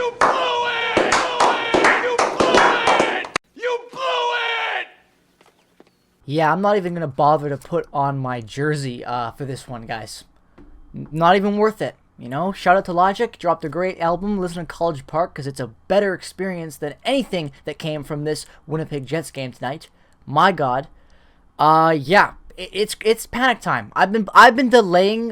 You blew it! You blew it! You blew it! Yeah, I'm not even going to bother to put on my jersey for this one, guys. Not even worth it. You know, shout out to Logic, dropped a great album, listen to College Park, because it's a better experience than anything that came from this Winnipeg Jets game tonight. My God. Yeah, it's panic time. I've been delaying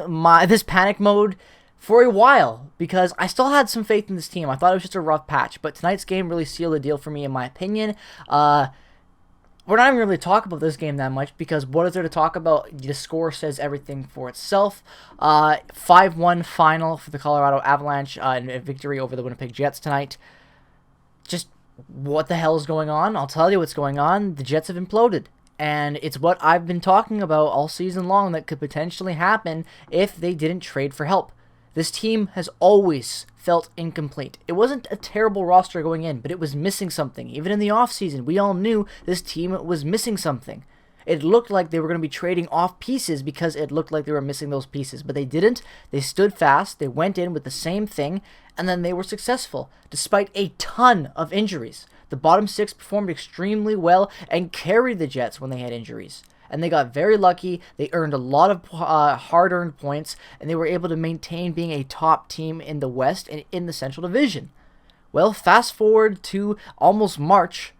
this panic mode for a while because I still had some faith in this team. I thought it was just a rough patch, but tonight's game really sealed the deal for me, in my opinion. We're not even really talking about this game that much because what is there to talk about? The score says everything for itself. 5-1 final for the Colorado Avalanche in a victory over the Winnipeg Jets tonight. Just what the hell is going on? I'll tell you what's going on. The Jets have imploded. And it's what I've been talking about all season long that could potentially happen if they didn't trade for help. This team has always felt incomplete. It wasn't a terrible roster going in, but it was missing something. Even in the offseason, we all knew this team was missing something. It looked like they were going to be trading off pieces because it looked like they were missing those pieces, but they didn't. They stood fast, they went in with the same thing, and then they were successful, despite a ton of injuries. The bottom six performed extremely well and carried the Jets when they had injuries. And they got very lucky. They earned a lot of hard-earned points, and they were able to maintain being a top team in the West and in the Central Division. Well, fast forward to almost March,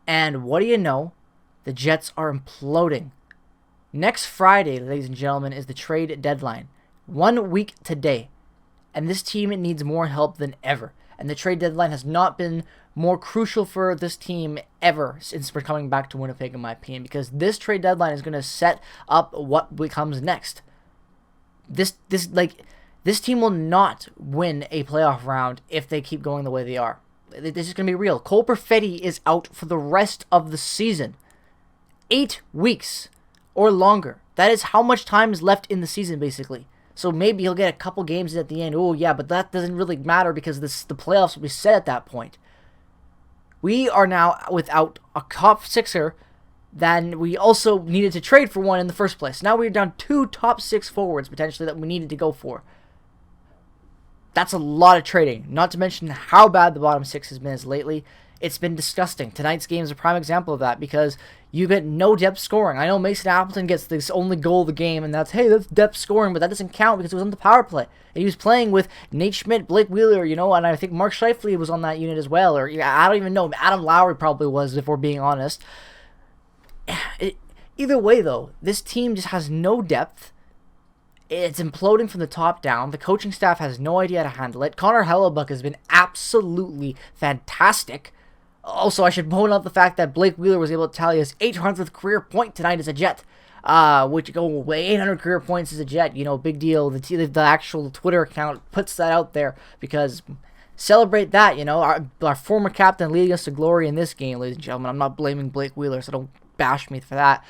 and what do you know? The Jets are imploding. Next Friday, ladies and gentlemen, is the trade deadline. 1 week today. And this team needs more help than ever. And the trade deadline has not been more crucial for this team ever since we're coming back to Winnipeg, in my opinion, because this trade deadline is going to set up what becomes next. This team will not win a playoff round if they keep going the way they are. This is going to be real. Cole Perfetti is out for the rest of the season. 8 weeks or longer. That is how much time is left in the season, basically. So maybe he'll get a couple games at the end. Oh, yeah, but that doesn't really matter because the playoffs will be set at that point. We are now without a top sixer. Then we also needed to trade for one in the first place. Now we're down 2 top 6 forwards, potentially, that we needed to go for. That's a lot of trading. Not to mention how bad the bottom 6 has been as lately. It's been disgusting. Tonight's game is a prime example of that because you get no depth scoring. I know Mason Appleton gets this only goal of the game, and that's depth scoring, but that doesn't count because it was on the power play. And he was playing with Nate Schmidt, Blake Wheeler, and I think Mark Scheifele was on that unit as well. Or I don't even know. Adam Lowry probably was, if we're being honest. Either way, though, this team just has no depth. It's imploding from the top down. The coaching staff has no idea how to handle it. Connor Hellebuck has been absolutely fantastic. Also, I should point out the fact that Blake Wheeler was able to tally his 800th career point tonight as a Jet. Which go away, 800 career points as a Jet. Big deal. The actual Twitter account puts that out there because celebrate that. Our former captain leading us to glory in this game, ladies and gentlemen. I'm not blaming Blake Wheeler, so don't bash me for that.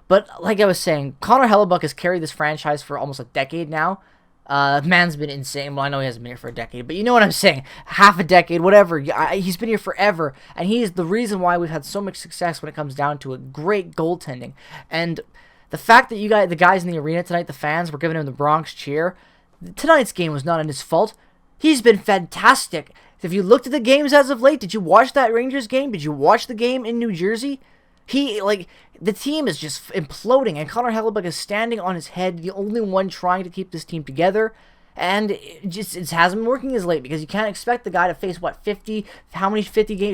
But like I was saying, Connor Hellebuck has carried this franchise for almost a decade now. Man's been insane. Well, I know he hasn't been here for a decade, but you know what I'm saying. Half a decade, whatever. He's been here forever, and he is the reason why we've had so much success when it comes down to it. Great goaltending. And the fact that the guys in the arena tonight, the fans, were giving him the Bronx cheer, tonight's game was not his fault. He's been fantastic. If you looked at the games as of late, did you watch that Rangers game? Did you watch the game in New Jersey? The team is just imploding, and Connor Hellebuck is standing on his head, the only one trying to keep this team together, and it hasn't been working as late, because you can't expect the guy to face, 50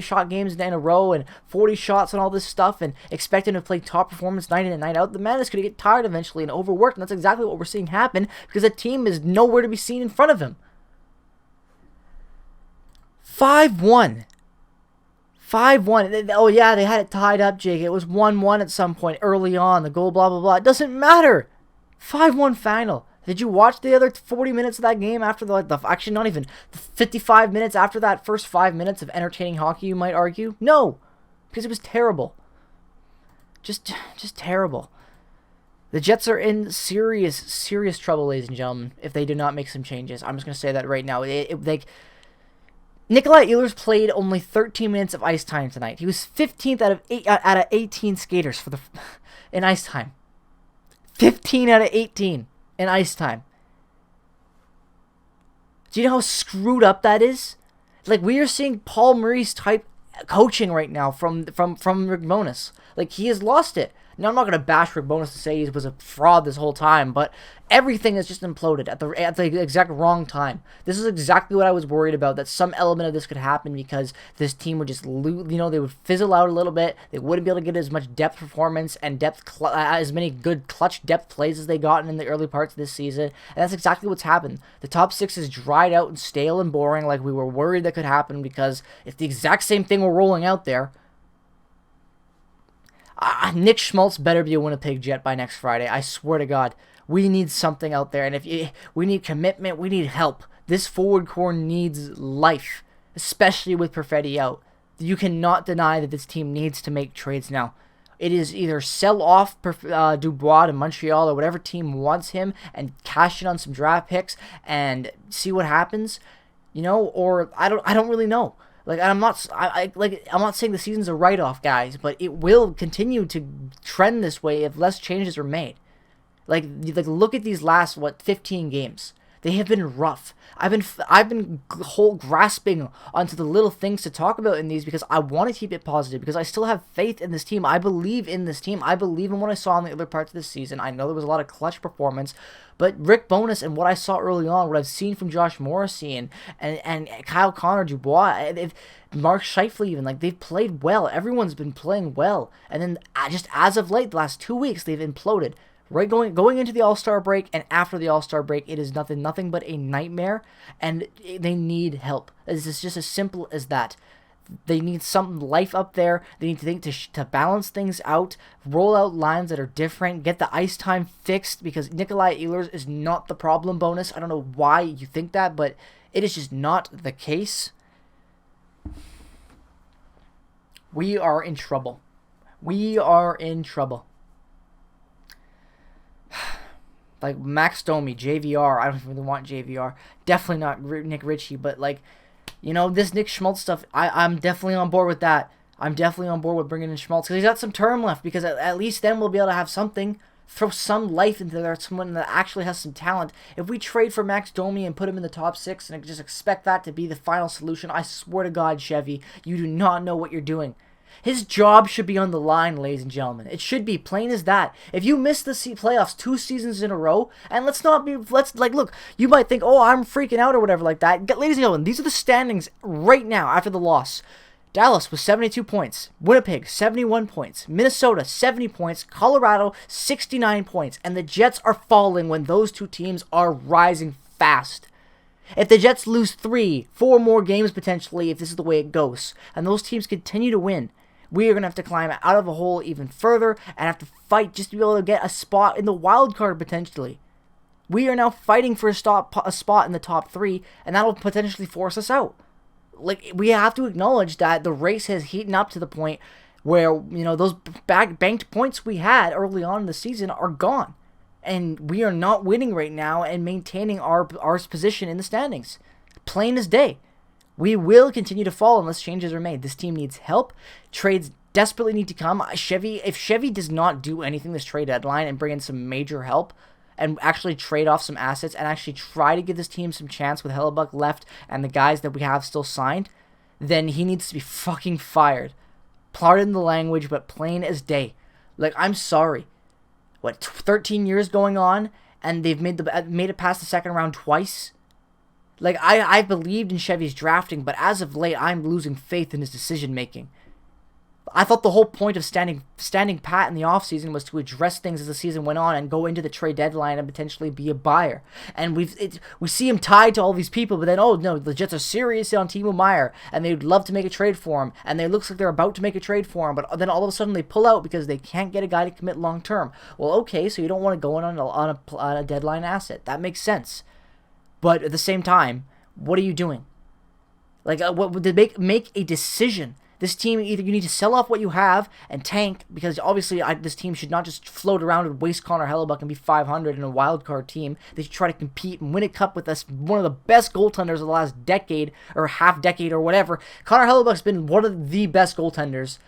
shot games in a row, and 40 shots and all this stuff, and expect him to play top performance night in and night out. The man is going to get tired eventually and overworked, and that's exactly what we're seeing happen, because the team is nowhere to be seen in front of him. 5-1. 5-1. Oh, yeah, they had it tied up, Jake. It was 1-1 at some point early on. The goal, blah, blah, blah. It doesn't matter. 5-1 final. Did you watch the other 40 minutes of that game after actually not even 55 minutes after that first 5 minutes of entertaining hockey, you might argue? No, because it was terrible. Just terrible. The Jets are in serious, serious trouble, ladies and gentlemen, if they do not make some changes. I'm just going to say that right now. Nikolai Ehlers played only 13 minutes of ice time tonight. He was 15th out of 18 skaters in ice time. 15 out of 18 in ice time. Do you know how screwed up that is? Like, we are seeing Paul Maurice type coaching right now from Rick Bowness. Like, he has lost it. Now, I'm not going to bash Rick Bowness to say he was a fraud this whole time, but everything has just imploded at the exact wrong time. This is exactly what I was worried about, that some element of this could happen because this team would just lose, they would fizzle out a little bit. They wouldn't be able to get as much depth performance and as many good clutch depth plays as they gotten in the early parts of this season. And that's exactly what's happened. The top 6 is dried out and stale and boring like we were worried that could happen because it's the exact same thing we're rolling out there. Nick Schmaltz better be a Winnipeg Jet by next Friday. I swear to God. We need something out there. And we need commitment. We need help. This forward core needs life. Especially with Perfetti out. You cannot deny that this team needs to make trades now. It is either sell off Dubois to Montreal or whatever team wants him and cash in on some draft picks and see what happens. Or I don't really know. Like, I'm not saying the season's a write-off, guys, but it will continue to trend this way if less changes are made. Like look at these last 15 games. They have been rough. I've been grasping onto the little things to talk about in these because I want to keep it positive, because I still have faith in this team. I believe in this team. I believe in what I saw in the other parts of this season. I know there was a lot of clutch performance, but Rick Bowness and what I saw early on, what I've seen from Josh Morrissey and Kyle Connor, Dubois, Mark Scheifele even, like, they've played well. Everyone's been playing well. And then just as of late, the last 2 weeks, they've imploded. Right, going into the All-Star break and after the All-Star break, it is nothing but a nightmare, and they need help. It's just as simple as that. They need some life up there. They need to think to balance things out, roll out lines that are different, get the ice time fixed, because Nikolai Ehlers is not the problem bonus. I don't know why you think that, but it is just not the case. We are in trouble. We are in trouble. Like Max Domi, JVR. I don't really want JVR. Definitely not Nick Ritchie, but this Nick Schmaltz stuff, I'm definitely on board with that. I'm definitely on board with bringing in Schmaltz because he's got some term left, because at least then we'll be able to have something, throw some life into there, someone that actually has some talent. If we trade for Max Domi and put him in the top 6 and just expect that to be the final solution, I swear to God, Chevy, you do not know what you're doing. His job should be on the line, ladies and gentlemen. It should be plain as that. If you miss the playoffs 2 seasons in a row, and look, you might think, oh, I'm freaking out or whatever like that. Ladies and gentlemen, these are the standings right now after the loss. Dallas with 72 points. Winnipeg, 71 points. Minnesota, 70 points. Colorado, 69 points. And the Jets are falling when those 2 teams are rising fast. If the Jets lose 3, 4 more games potentially, if this is the way it goes, and those teams continue to win, we are going to have to climb out of a hole even further and have to fight just to be able to get a spot in the wild card potentially. We are now fighting for a spot in the top 3, and that'll potentially force us out. Like, we have to acknowledge that the race has heated up to the point where, those banked points we had early on in the season are gone. And we are not winning right now and maintaining our position in the standings. Plain as day. We will continue to fall unless changes are made. This team needs help. Trades desperately need to come. If Chevy does not do anything this trade deadline and bring in some major help and actually trade off some assets and actually try to give this team some chance with Hellebuck left and the guys that we have still signed, then he needs to be fucking fired. Pardon the language, but plain as day. Like, I'm sorry. 13 years going on, and they've made it past the second round twice? Like, I believed in Chevy's drafting, but as of late, I'm losing faith in his decision-making. I thought the whole point of standing pat in the offseason was to address things as the season went on and go into the trade deadline and potentially be a buyer. And we see him tied to all these people, but then, oh, no, the Jets are serious on Timo Meier, and they'd love to make a trade for him, and it looks like they're about to make a trade for him, but then all of a sudden they pull out because they can't get a guy to commit long-term. Well, okay, so you don't want to go in on a deadline asset. That makes sense. But at the same time, what are you doing? Like, make a decision. This team, either you need to sell off what you have and tank, because obviously this team should not just float around and waste Connor Hellebuck and be 500 in a wild card team. They should try to compete and win a cup with us, one of the best goaltenders of the last decade or half decade or whatever. Connor Hellebuck's been one of the best goaltenders,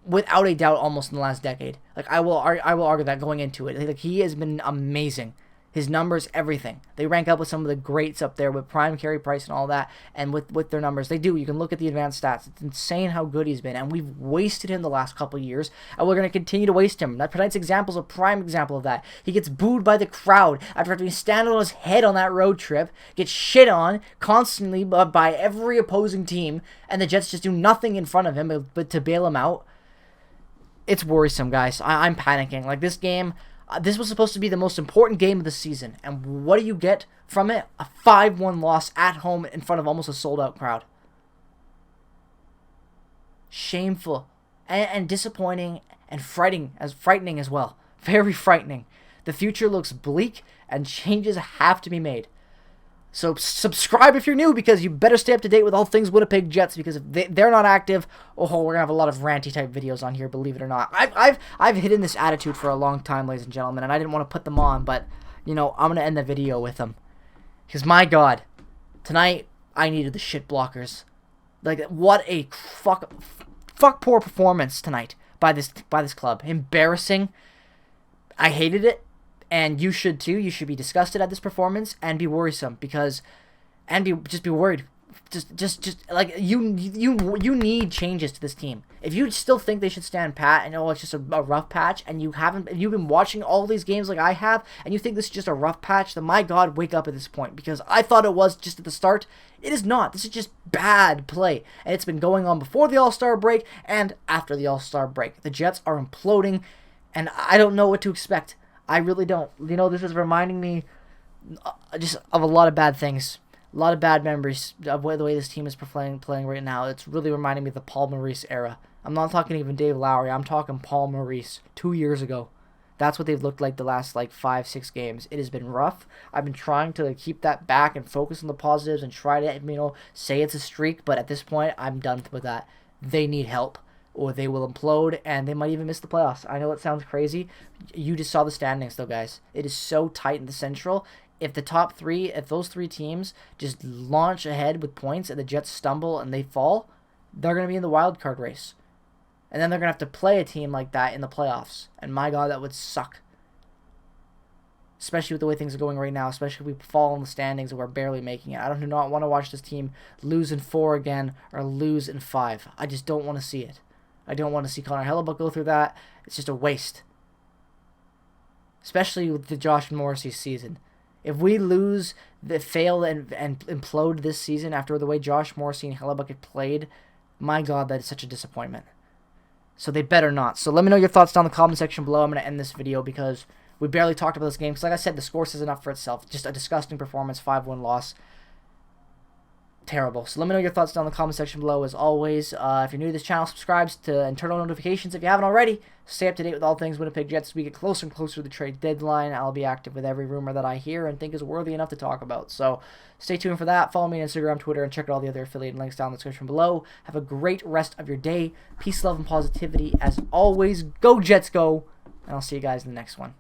without a doubt, almost in the last decade. Like, I will argue that going into it. Like, he has been amazing. His numbers, everything. They rank up with some of the greats up there with prime carry price and all that, and with their numbers. They do. You can look at the advanced stats. It's insane how good he's been, and we've wasted him the last couple of years, and we're going to continue to waste him. That tonight's example is a prime example of that. He gets booed by the crowd after having to stand on his head on that road trip, gets shit on constantly by every opposing team, and the Jets just do nothing in front of him but to bail him out. It's worrisome, guys. I'm panicking. Like, this game... this was supposed to be the most important game of the season, and what do you get from it? A 5-1 loss at home in front of almost a sold-out crowd. Shameful and disappointing and frightening as well. Very frightening. The future looks bleak, and changes have to be made. So subscribe if you're new, because you better stay up to date with all things Winnipeg Jets, because if they're not active, we're gonna have a lot of ranty type videos on here, believe it or not. I've hidden this attitude for a long time, ladies and gentlemen, and I didn't want to put them on, but you know, I'm gonna end the video with them. Because my God, tonight I needed the shit blockers. Like, what a fuck poor performance tonight by this club. Embarrassing. I hated it. And you should too. You should be disgusted at this performance and be worrisome, just be worried. Just like you need changes to this team. If you still think they should stand pat and it's just a rough patch, and you've been watching all these games like I have, and you think this is just a rough patch, then my God, wake up at this point, because I thought it was just at the start. It is not. This is just bad play, and it's been going on before the All-Star break and after the All-Star break. The Jets are imploding, and I don't know what to expect. I really don't. You know, this is reminding me just of a lot of bad things. A lot of bad memories of the way this team is playing right now. It's really reminding me of the Paul Maurice era. I'm not talking even Dave Lowry. I'm talking Paul Maurice 2 years ago. That's what they've looked like the last, 5-6 games. It has been rough. I've been trying to keep that back and focus on the positives and try to, say it's a streak. But at this point, I'm done with that. They need help, or they will implode, and they might even miss the playoffs. I know it sounds crazy. You just saw the standings, though, guys. It is so tight in the Central. If the top three, if those three teams just launch ahead with points and the Jets stumble and they fall, they're going to be in the wild card race. And then they're going to have to play a team like that in the playoffs. And my God, that would suck. Especially with the way things are going right now. Especially if we fall in the standings and we're barely making it. I do not want to watch this team lose in 4 again or lose in 5. I just don't want to see it. I don't want to see Connor Hellebuyck go through that. It's just a waste. Especially with the Josh Morrissey season. If we fail and implode this season after the way Josh Morrissey and Hellebuyck had played, my God, that is such a disappointment. So they better not. So let me know your thoughts down in the comment section below. I'm going to end this video because we barely talked about this game. Because like I said, the score says enough for itself. Just a disgusting performance, 5-1 loss. Terrible. So let me know your thoughts down in the comment section below. As always, if you're new to this channel, subscribe and turn on notifications if you haven't already. Stay up to date with all things Winnipeg Jets. As we get closer and closer to the trade deadline, I'll be active with every rumor that I hear and think is worthy enough to talk about. So stay tuned for that. Follow me on Instagram, Twitter, and check out all the other affiliate links down in the description below. Have a great rest of your day. Peace, love, and positivity. As always, go Jets, go. And I'll see you guys in the next one.